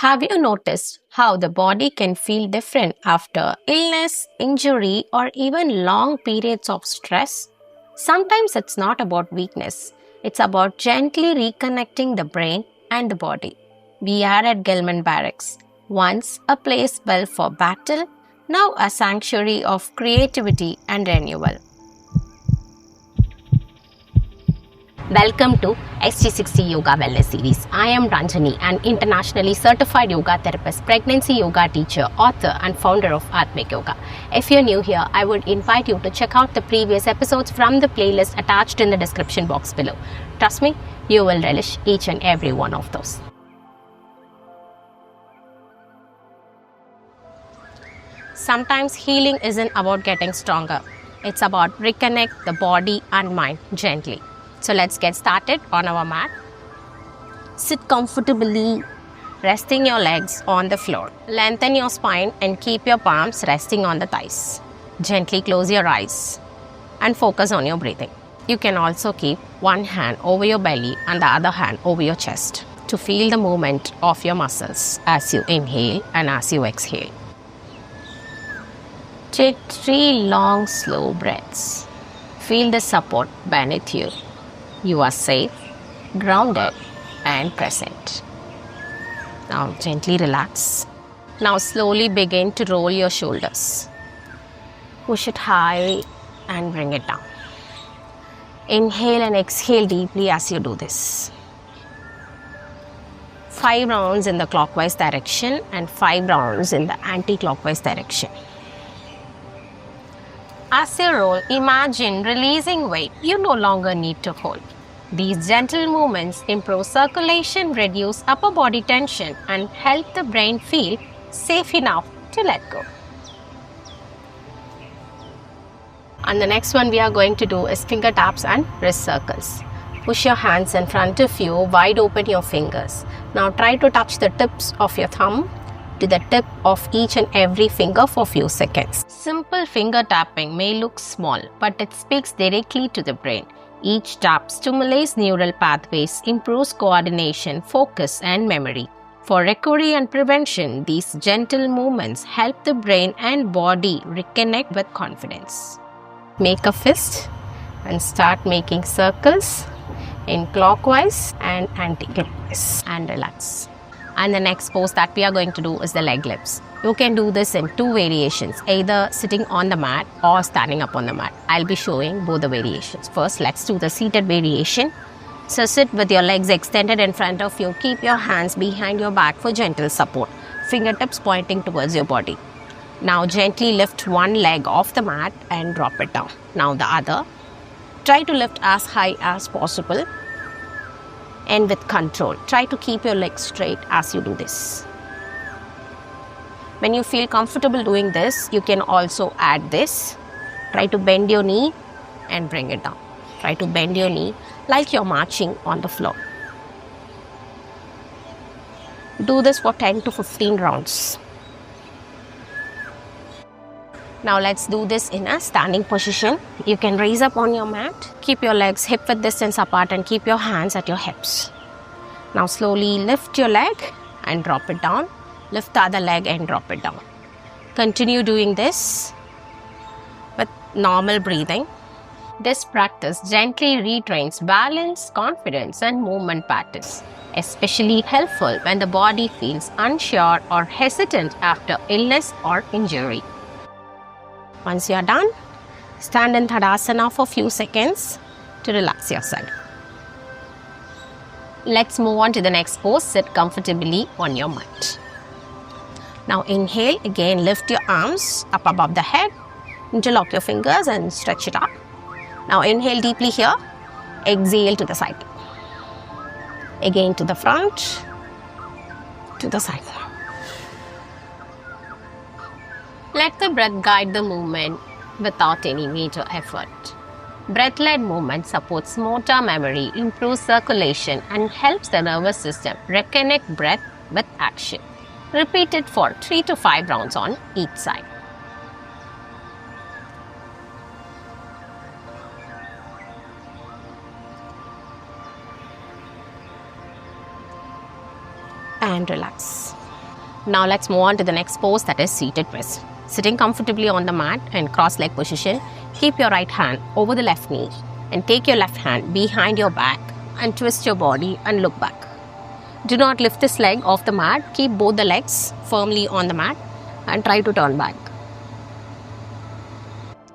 Have you noticed how the body can feel different after illness, injury, or even long periods of stress? Sometimes it's not about weakness, it's about gently reconnecting the brain and the body. We are at Gilman Barracks, once a place built for battle, now a sanctuary of creativity and renewal. Welcome to SG60 Yoga Wellness series. I am Ranjani, an internationally certified yoga therapist, pregnancy yoga teacher, author, and founder of Aathmik Yoga. If you're new here, I would invite you to check out the previous episodes from the playlist attached in the description box below. Trust me, you will relish each and every one of those. Sometimes healing isn't about getting stronger. It's about reconnect the body and mind gently. So let's get started on our mat. Sit comfortably, resting your legs on the floor. Lengthen your spine and keep your palms resting on the thighs. Gently close your eyes and focus on your breathing. You can also keep one hand over your belly and the other hand over your chest to feel the movement of your muscles as you inhale and as you exhale. Take 3 long, slow breaths. Feel the support beneath you. You are safe, grounded, and present. Now gently relax. Now slowly begin to roll your shoulders. Push it high and bring it down. Inhale and exhale deeply as you do this. 5 rounds in the clockwise direction and 5 rounds in the anti-clockwise direction. As you roll, imagine releasing weight you no longer need to hold. These gentle movements improve circulation, reduce upper body tension, and help the brain feel safe enough to let go. And the next one we are going to do is finger taps and wrist circles. Push your hands in front of you, wide open your fingers. Now try to touch the tips of your thumb to the tip of each and every finger for a few seconds. Simple finger tapping may look small, but it speaks directly to the brain. Each tap stimulates neural pathways, improves coordination, focus, and memory. For recovery and prevention, these gentle movements help the brain and body reconnect with confidence. Make a fist and start making circles in clockwise and anti-clockwise and relax. And the next pose that we are going to do is the leg lifts. You can do this in 2 variations, either sitting on the mat or standing up on the mat. I'll be showing both the variations. First, let's do the seated variation. So sit with your legs extended in front of you. Keep your hands behind your back for gentle support. Fingertips pointing towards your body. Now gently lift one leg off the mat and drop it down. Now the other. Try to lift as high as possible. And with control, try to keep your legs straight as you do this. When you feel comfortable doing this, you can also add this. Try to bend your knee and bring it down. Try to bend your knee like you're marching on the floor. Do this for 10 to 15 rounds. Now let's do this in a standing position. You can raise up on your mat. Keep your legs hip width distance apart and keep your hands at your hips. Now slowly lift your leg and drop it down. Lift the other leg and drop it down. Continue doing this with normal breathing. This practice gently retrains balance, confidence, and movement patterns, especially helpful when the body feels unsure or hesitant after illness or injury. Once you are done, stand in Tadasana for a few seconds to relax yourself. Let's move on to the next pose. Sit comfortably on your mat. Now inhale, again lift your arms up above the head. Interlock your fingers and stretch it up. Now inhale deeply here. Exhale to the side. Again to the front, to the side. Let the breath guide the movement without any major effort. Breath-led movement supports motor memory, improves circulation, and helps the nervous system reconnect breath with action. Repeat it for 3 to 5 rounds on each side. And relax. Now let's move on to the next pose, that is seated twist. Sitting comfortably on the mat and cross-leg position, keep your right hand over the left knee and take your left hand behind your back and twist your body and look back. Do not lift this leg off the mat. Keep both the legs firmly on the mat and try to turn back.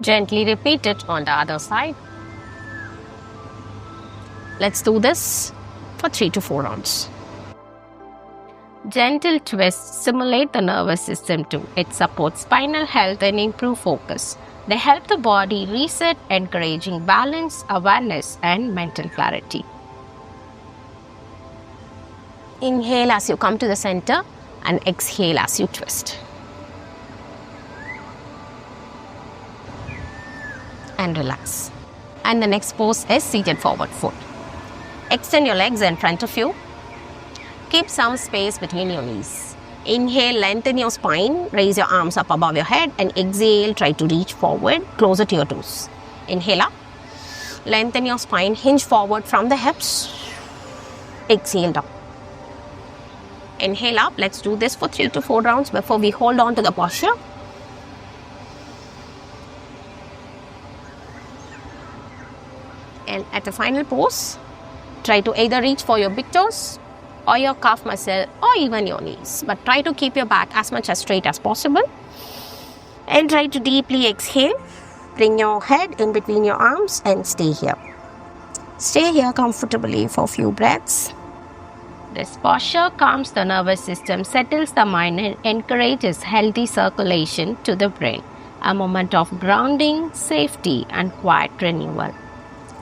Gently repeat it on the other side. Let's do this for 3 to 4 rounds. Gentle twists stimulate the nervous system too. It supports spinal health and improve focus. They help the body reset, encouraging balance, awareness, and mental clarity. Inhale as you come to the center and exhale as you twist. And relax. And the next pose is seated forward fold. Extend your legs in front of you. Keep some space between your knees. Inhale, lengthen your spine, raise your arms up above your head, and exhale, try to reach forward, closer to your toes. Inhale up, lengthen your spine, hinge forward from the hips. Exhale down. Inhale up, let's do this for 3 to 4 rounds before we hold on to the posture. And at the final pose, try to either reach for your big toes or your calf muscle or even your knees. But try to keep your back as much as straight as possible. And try to deeply exhale. Bring your head in between your arms and stay here. Stay here comfortably for a few breaths. This posture calms the nervous system, settles the mind, and encourages healthy circulation to the brain. A moment of grounding, safety, and quiet renewal.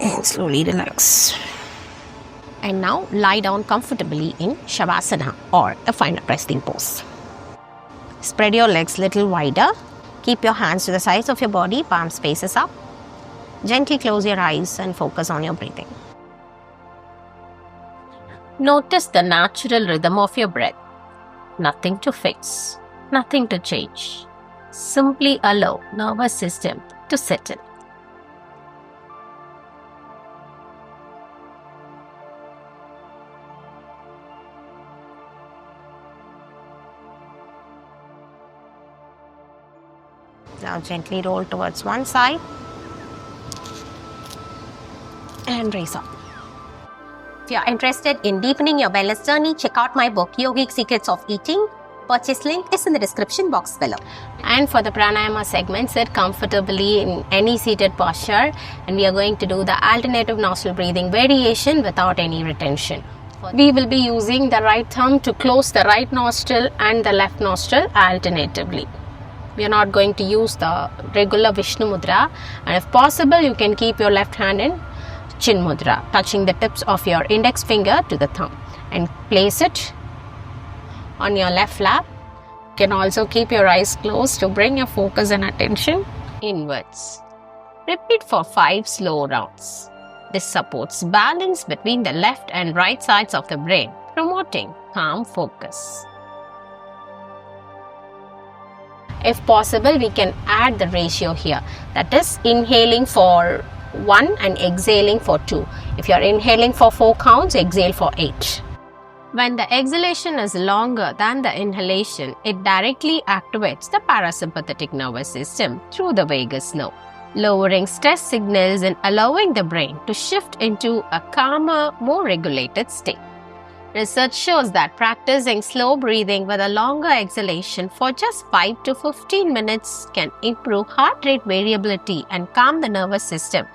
And slowly relax. And now lie down comfortably in Shavasana or a final resting pose. Spread your legs a little wider. Keep your hands to the sides of your body, palms faces up. Gently close your eyes and focus on your breathing. Notice the natural rhythm of your breath. Nothing to fix, nothing to change. Simply allow nervous system to settle. Now gently roll towards one side and raise up. If you are interested in deepening your wellness journey, check out my book, Yogic Secrets of Eating. Purchase link is in the description box below. And for the pranayama segment, sit comfortably in any seated posture, and we are going to do the alternative nostril breathing variation without any retention. We will be using the right thumb to close the right nostril and the left nostril alternatively. We are not going to use the regular Vishnu Mudra, and if possible you can keep your left hand in Chin Mudra, touching the tips of your index finger to the thumb, and place it on your left lap. You can also keep your eyes closed to bring your focus and attention inwards. Repeat for 5 slow rounds. This supports balance between the left and right sides of the brain, promoting calm focus. If possible, we can add the ratio here. That is inhaling for 1 and exhaling for 2. If you are inhaling for 4 counts, exhale for 8. When the exhalation is longer than the inhalation, it directly activates the parasympathetic nervous system through the vagus nerve, lowering stress signals and allowing the brain to shift into a calmer, more regulated state. Research shows that practicing slow breathing with a longer exhalation for just 5 to 15 minutes can improve heart rate variability and calm the nervous system,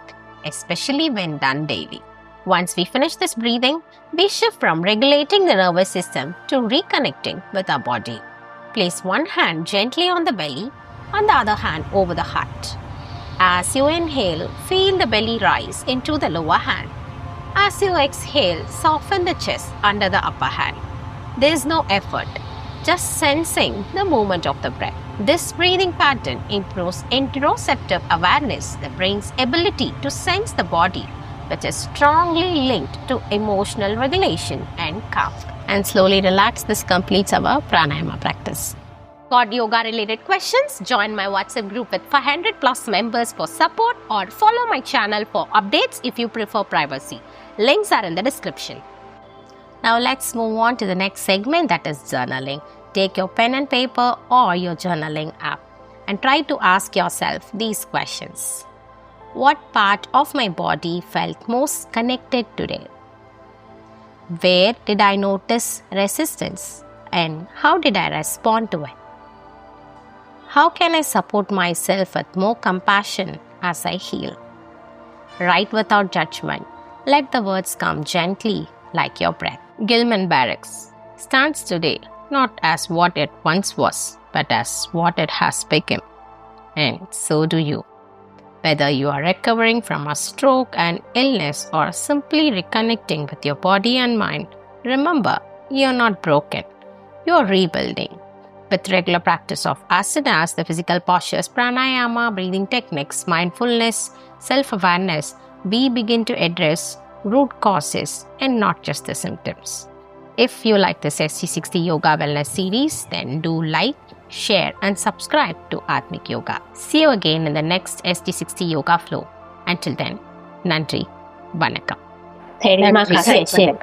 especially when done daily. Once we finish this breathing, we shift from regulating the nervous system to reconnecting with our body. Place one hand gently on the belly and the other hand over the heart. As you inhale, feel the belly rise into the lower hand. As you exhale, soften the chest under the upper hand. There is no effort, just sensing the movement of the breath. This breathing pattern improves interoceptive awareness, the brain's ability to sense the body, which is strongly linked to emotional regulation and calm. And slowly relax. This completes our pranayama practice. Got yoga related questions? Join my WhatsApp group with 500 plus members for support, or follow my channel for updates if you prefer privacy. Links are in the description. Now let's move on to the next segment, that is journaling. take your pen and paper or your journaling app and try to ask yourself these questions. What part of my body felt most connected today? Where did I notice resistance and how did I respond to it? How can I support myself with more compassion as I heal? Write without judgment. Let the words come gently like your breath. Gilman Barracks stands today not as what it once was, but as what it has become. And so do you. Whether you are recovering from a stroke, an illness, or simply reconnecting with your body and mind, remember, you are not broken. You are rebuilding. With regular practice of asanas, the physical postures, pranayama, breathing techniques, mindfulness, self-awareness, we begin to address root causes and not just the symptoms. If you like this SG60 Yoga Wellness series, then do like, share and subscribe to Aathmik Yoga. See you again in the next SG60 Yoga flow. Until then, Nandri, Vanakkam. 谢谢。